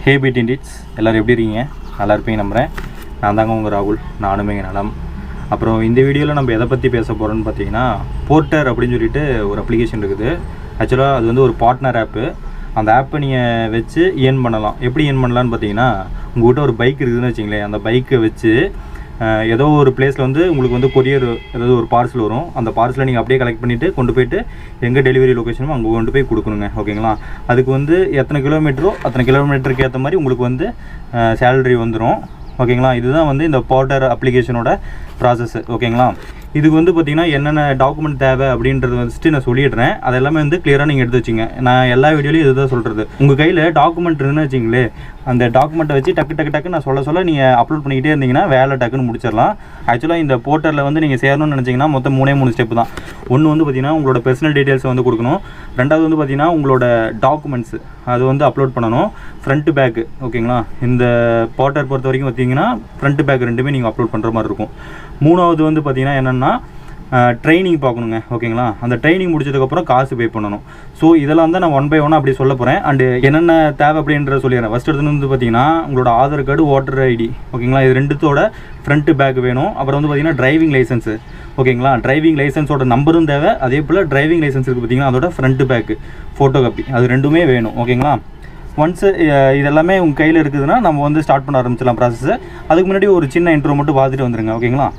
ஹே beat இண்டிட்ஸ் எல்லோரும் எப்படி இருக்கீங்க? நல்லா இருப்பீங்க நம்புகிறேன். நான் தாங்க உங்கள் ராகுல், நானுமே நலம். அப்புறம் இந்த வீடியோவில் நம்ம எதை பற்றி பேச போகிறோன்னு பார்த்தீங்கன்னா, போர்ட்டர் அப்படின்னு சொல்லிட்டு ஒரு அப்ளிகேஷன் இருக்குது. ஆக்சுவலாக அது வந்து ஒரு பார்ட்னர் ஆப்பு. அந்த ஆப்பை நீங்கள் வச்சு ஏர்ன் பண்ணலாம். எப்படி ஏர்ன் பண்ணலான்னு பார்த்தீங்கன்னா, உங்கள்கிட்ட ஒரு பைக் இருக்குதுன்னு வச்சிங்களேன், அந்த பைக்கை வச்சு ஏதோ ஒரு பிளேஸில் வந்து உங்களுக்கு வந்து கொரியர் ஏதாவது ஒரு பார்சல் வரும். அந்த பார்சலை நீங்கள் அப்படியே கலெக்ட் பண்ணிவிட்டு கொண்டு போயிட்டு எங்கே டெலிவரி லொக்கேஷனோ அங்கே கொண்டு போய் கொடுக்கணுங்க. ஓகேங்களா? அதுக்கு வந்து எத்தனை கிலோமீட்டரோ அத்தனை கிலோமீட்டருக்கு ஏற்ற மாதிரி உங்களுக்கு வந்து சேலரி வந்துடும். ஓகேங்களா? இதுதான் வந்து இந்த போர்ட்டர் அப்ளிகேஷனோட ப்ராசஸ். ஓகேங்களா? இதுக்கு வந்து பார்த்திங்கன்னா என்னென்ன டாக்குமெண்ட் தேவை அப்படின்றது வந்துட்டு நான் சொல்லிடுறேன். அதெல்லாமே வந்து கிளியராக நீங்கள் எடுத்து வச்சுங்க. நான் எல்லா வீடியோலையும் இதுதான் சொல்கிறது. உங்கள் கையில் டாக்குமெண்ட் இருக்குன்னு வச்சிங்களே, அந்த டாக்குமெண்ட்டை வச்சு டக்கு நான் சொல்ல நீங்கள் அப்லோட் பண்ணிக்கிட்டே இருந்தீங்கன்னா வேலை டக்குன்னு முடிச்சிடலாம். ஆக்சுவலாக இந்த போர்ட்டரில் வந்து நீங்கள் சேரணும்னு நினச்சிங்கன்னா மொத்தம் 3 ஸ்டெப்பு தான். ஒன்று வந்து பார்த்திங்கன்னா உங்களோட பர்சனல் டீட்டெயில்ஸை வந்து கொடுக்கணும். ரெண்டாவது வந்து பார்த்திங்கன்னா உங்களோட டாக்குமெண்ட்ஸ் அது வந்து அப்லோட் பண்ணணும். Front bag. ஓகேங்களா? இந்த போர்ட்டர் பொறுத்த வரைக்கும் பார்த்திங்கன்னா ஃப்ரண்ட் பேக் ரெண்டுமே நீங்கள் அப்லோட் பண்ணுற மாதிரி இருக்கும். மூணாவது வந்து பார்த்திங்கன்னா என்னென்னா ட்ரைனிங் பார்க்கணுங்க. ஓகேங்களா? அந்த ட்ரைனிங் முடிச்சதுக்கப்புறம் காசு பே பண்ணணும். ஸோ இதெல்லாம் தான் நான் 1 by 1 அப்படி சொல்ல போகிறேன். அண்டு என்னென்ன தேவை அப்படின்றத சொல்லிடுறேன். ஃபஸ்ட் எடுத்து வந்து பார்த்திங்கன்னா உங்களோட ஆதார் கார்டு, ஓட்டர் ஐடி. ஓகேங்களா? இது ரெண்டுத்தோட ஃப்ரண்ட் பேக் வேணும். அப்புறம் வந்து பார்த்திங்கன்னா டிரைவிங் லைசன்ஸு. ஓகேங்களா? டிரைவிங் லைசன்ஸோட நம்பரும் தேவை. அதே போல் டிரைவிங் லைசன்ஸ் இருக்குது பார்த்திங்கன்னா அதோட ஃப்ரண்ட் பேக்கு ஃபோட்டோ காப்பி, அது ரெண்டுமே வேணும். ஓகேங்களா? ஒன்ஸு இதெல்லாமே உங்கள் கையில் இருக்குதுன்னா நம்ம வந்து ஸ்டார்ட் பண்ண ஆரம்பிச்சிடலாம் ப்ராசஸை. அதுக்கு முன்னாடி ஒரு சின்ன இன்ட்ரோ மட்டும் பார்த்துட்டு வந்துடுங்க. ஓகேங்களா?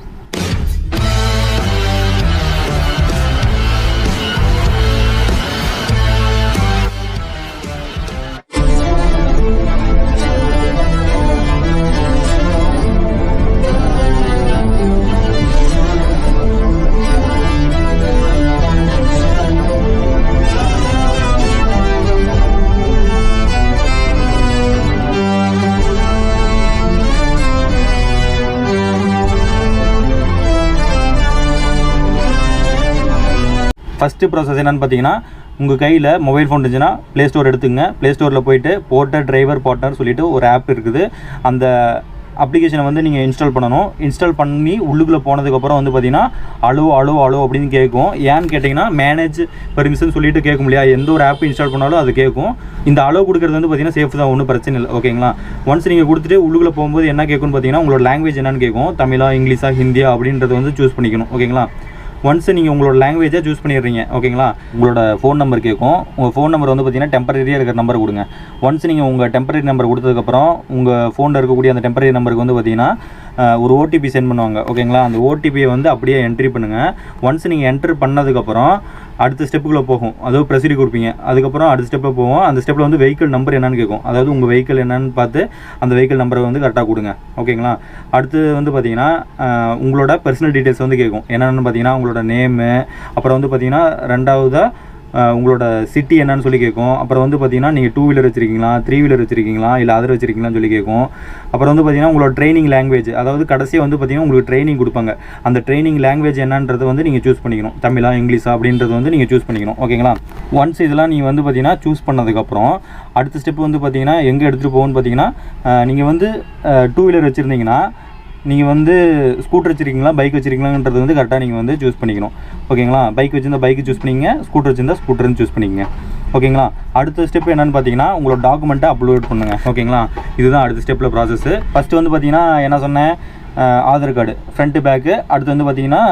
ஃபஸ்ட்டு ப்ராசஸ் என்னென்னு பார்த்தீங்கன்னா, உங்கள் கையில் மொபைல் ஃபோன் இருந்துச்சுன்னா ப்ளே ஸ்டோர் எடுத்துங்க. ப்ளே ஸ்டோரில் போய்ட்டு போர்ட்டர் டிரைவர் பார்ட்னர் சொல்லிவிட்டு ஒரு ஆப் இருக்குது. அந்த அப்ளிகேஷனை வந்து நீங்கள் இன்ஸ்டால் பண்ணணும். இன்ஸ்டால் பண்ணி உள்ளுக்குள்ளே போனதுக்கப்புறம் வந்து பார்த்திங்கன்னா அலோ அப்படின்னு கேட்கும். ஏன்னு கேட்டிங்கன்னா மேனேஜ் பர்மிஷன் சொல்லிட்டு கேட்கும் இல்லையா? எந்த ஒரு ஆப் இன்ஸ்டால் பண்ணாலும் அது கேட்கும். இந்த அலோ கொடுக்குறது வந்து பார்த்திங்கன்னா சேஃப் தான், ஒன்றும் பிரச்சனை இல்லை. ஓகேங்களா? ஒன்ஸ் நீங்கள் கொடுத்துட்டு உள்ளுக்குள்ளே போகும்போது என்ன கேட்கும்னு பார்த்தீங்கன்னா உங்களோட லாங்குவேஜ் என்னன்னு கேட்கும். தமிழா, இங்கிலீஷா, ஹிந்தியா அப்படின்றத வந்து சூஸ் பண்ணிக்கணும். ஓகேங்களா? ஒன்ஸ் நீங்கள் உங்களோட லாங்குவேஜை சூஸ் பண்ணிடுறீங்க. ஓகேங்களா? உங்களோட ஃபோன் நம்பர் கேட்கும். உங்கள் ஃபோன் நம்பர் வந்து பார்த்திங்கன்னா டெம்பரரியாக இருக்கிற நம்பர் கொடுங்க. ஒன்ஸ் நீங்கள் உங்கள் டெம்பரரி நம்பர் கொடுத்ததுக்கப்புறம் உங்கள் ஃபோனில் இருக்கக்கூடிய அந்த டெம்பரரி நம்பருக்கு வந்து பார்த்திங்கன்னா ஒரு ஓடிபி சென்ட் பண்ணுவாங்க. ஓகேங்களா? அந்த ஓடிபியை வந்து அப்படியே என்ட்ரி பண்ணுங்கள். ஒன்ஸ் நீங்கள் என்ட்ரு பண்ணதுக்கப்புறம் அடுத்த ஸ்டெப்புக்குள்ளே போகும். அதாவது ப்ரெசிடி கொடுப்பீங்க. அதுக்கப்புறம் அடுத்த ஸ்டெப்பில் போவோம். அந்த ஸ்டெப்பில் வந்து வெஹிக்கிள் நம்பர் என்னன்னு கேட்கும். அதாவது உங்கள் வெஹிக்கிள் என்னன்னு பார்த்து அந்த வெஹிக்கிள் நம்பரை வந்து கரெக்டாக கொடுங்க. ஓகேங்களா? அடுத்து வந்து பார்த்திங்கன்னா உங்களோட பர்சனல் டீட்டெயில்ஸ் வந்து கேட்கும். என்னென்னு பார்த்தீங்கன்னா உங்களோட நேமு, அப்புறம் வந்து பார்த்திங்கன்னா ரெண்டாவதாக உங்களோட சிட்டி என்னன்னு சொல்லி கேட்கும். அப்புறம் வந்து பார்த்திங்கன்னா நீங்கள் 2 வீலர் வச்சுருக்கீங்களா, 3 வீலர் வச்சுருக்கீங்களா, இல்லை அதர் வச்சுருக்கீங்களான்னு சொல்லி கேட்கும். அப்புறம் வந்து பார்த்திங்கன்னா உங்களோட ட்ரைனிங் லாங்குவேஜ், அதாவது கடைசியாக வந்து பார்த்திங்கன்னா உங்களுக்கு ட்ரைனிங் கொடுப்பாங்க. அந்த ட்ரைனிங் லாங்குவேஜ் என்னன்றதை வந்து நீங்கள் சூஸ் பண்ணிக்கணும். தமிழா, இங்கிலீஷா அப்படின்றது வந்து நீங்கள் சூஸ் பண்ணிக்கணும். ஓகேங்களா? ஒன்ஸ் இதெல்லாம் நீங்கள் வந்து பார்த்திங்கன்னா சூஸ் பண்ணதுக்கப்புறம் அடுத்த ஸ்டெப் வந்து பார்த்திங்கன்னா எங்கே எடுத்துகிட்டு போகணும்னு பார்த்தீங்கன்னா, நீங்கள் வந்து 2 வீலர் வச்சுருந்தீங்கன்னா நீங்கள் வந்து ஸ்கூட்டர் வச்சுருக்கீங்களா, பைக் வச்சுருக்கீங்களான்றது வந்து கரெக்டாக நீங்கள் வந்து சூஸ் பண்ணிக்கணும். ஓகேங்களா? பைக் வச்சுருந்தா பைக்கு சூஸ் பண்ணிங்க, ஸ்கூட்டர் வச்சுருந்தா ஸ்கூட்டர்னு சூஸ் பண்ணிக்கங்க. ஓகேங்களா? அடுத்த ஸ்டெப் என்னென்னு பார்த்தீங்கன்னா உங்களோட டாக்குமெண்ட்டை அப்லோட் பண்ணுங்கள். ஓகேங்களா? இதுதான் அடுத்த ஸ்டெப்பில் ப்ராசஸ். ஃபஸ்ட்டு வந்து பார்த்திங்கன்னா என்ன சொன்னேன், ஆதார் கார்டு ஃப்ரண்ட் பேக்கு, அடுத்து வந்து பார்த்திங்கன்னா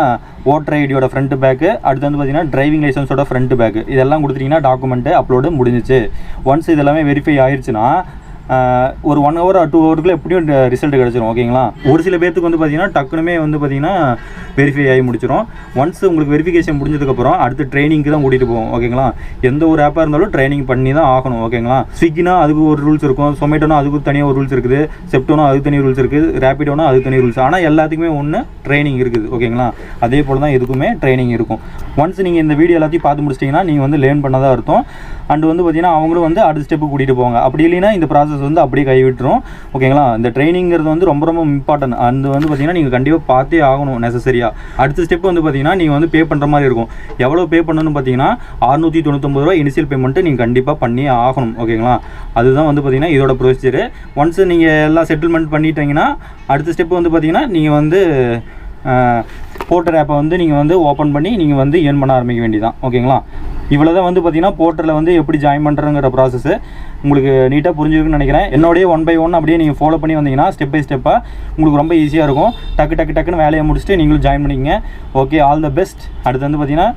ஓட்டர் ஐடியோட ஃப்ரண்ட் பேக்கு, அடுத்து வந்து பார்த்திங்கன்னா டிரைவிங் லைசன்ஸோட ஃப்ரண்ட் பேக்கு. இதெல்லாம் கொடுத்துட்டிங்கன்னா டாக்குமெண்ட்டு அப்லோடு முடிஞ்சிச்சு. ஒன்ஸ் இதெல்லாமே வெரிஃபை ஆயிடுச்சுன்னா ஒரு 1 hour or 2 hourக்குள்ளே எப்படியும் ரிசல்ட் கிடச்சிரும். ஓகேங்களா? ஒரு சில பேர்த்துக்கு வந்து பார்த்திங்கன்னா டக்குனுமே வந்து பார்த்திங்கன்னா வெரிஃபை ஆகி முடிச்சிடும். ஒன்ஸ் உங்களுக்கு வெரிஃபிகேஷன் முடிஞ்சதுக்கப்புறம் அடுத்து ட்ரைனிங்க்கு தான் கூட்டிகிட்டு போவோம். ஓகேங்களா? எந்த ஒரு ஆப்பாக இருந்தாலும் ட்ரைனிங் பண்ணி தான் ஆகணும். ஓகேங்களா? ஸ்விக்கினா அதுக்கு ஒரு ரூல்ஸ் இருக்கும், சொமேட்டோனா அதுக்கு தனியாக ஒரு ரூல்ஸ் இருக்குது, செப்டோனா அதுக்கு தனி ரூல்ஸ் இருக்குது, ரேப்பிடோனா அதுக்கு தனி ரூல்ஸ். ஆனால் எல்லாத்துக்குமே ஒன்று ட்ரைனிங் இருக்குது. ஓகேங்களா? அதே போல் தான் இதுக்குமே ட்ரைனிங் இருக்கும். ஒன்ஸ் நீங்கள் இந்த வீடியோ எல்லாத்தையும் பார்த்து முடிச்சிட்டிங்கன்னா நீங்கள் வந்து லேர்ன் பண்ணதாக அர்த்தம். அண்டு வந்து பார்த்திங்கன்னா அவங்களும் வந்து அடுத்த ஸ்டெப்பு கூட்டிகிட்டு போவாங்க. அப்படி இல்லைன்னா இந்த ப்ராசஸ் வந்து அப்படியே கைவிட்டுரும். ஓகேங்களா? இந்த ட்ரைனிங்கிறது வந்து ரொம்ப இம்பார்ட்டன்ட். அது வந்து பார்த்திங்கன்னா நீங்கள் கண்டிப்பாக பார்த்தே ஆகணும் நெசசரியாக. அடுத்த ஸ்டெப் வந்து பார்த்திங்கன்னா நீங்கள் வந்து பே பண்ணுற மாதிரி இருக்கும். எவ்வளோ பே பண்ணணும்னு பார்த்தீங்கன்னா 699 ரூபா இனிஷியல் பேமெண்ட்டு நீங்கள் கண்டிப்பாக பண்ணியே ஆகணும். ஓகேங்களா? அதுதான் வந்து பார்த்திங்கன்னா இதோட ப்ரொசீஜரு. ஒன்ஸ் நீங்கள் எல்லாம் செட்டில்மெண்ட் பண்ணிட்டீங்கன்னா அடுத்த ஸ்டெப் வந்து பார்த்திங்கன்னா நீங்கள் வந்து போர்ட்டர் ஆப்பை வந்து நீங்கள் வந்து ஓப்பன் பண்ணி நீங்கள் வந்து ஏர்ன் பண்ண ஆரம்பிக்க வேண்டியதான். ஓகேங்களா? இவ்வளோ தான் வந்து பார்த்திங்கன்னா போர்ட்டரில் வந்து எப்படி ஜாயின் பண்ணுறங்கிற ப்ராசஸ்ஸு. உங்களுக்கு நீட்டாக புரிஞ்சுக்குன்னு நினைக்கிறேன். என்னோடய 1 by 1 அப்படியே நீங்கள் ஃபாலோ பண்ணி வந்தீங்கன்னா ஸ்டெப் பை ஸ்டெப்பாக உங்களுக்கு ரொம்ப ஈஸியாக இருக்கும். டக்குன்னு வேலையை முடிச்சுட்டு நீங்களும் ஜாயின் பண்ணிக்கங்க. Okay, all the best. அடுத்து வந்து பார்த்தீங்கன்னா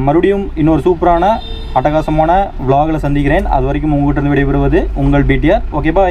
மறுபடியும் இன்னொரு சூப்பரான அட்டகாசமான vlogல சந்திக்கிறேன். அது வரைக்கும் உங்கள்கிட்ட விடைபெறுவது உங்கள் BTR. ஓகே, பாய்.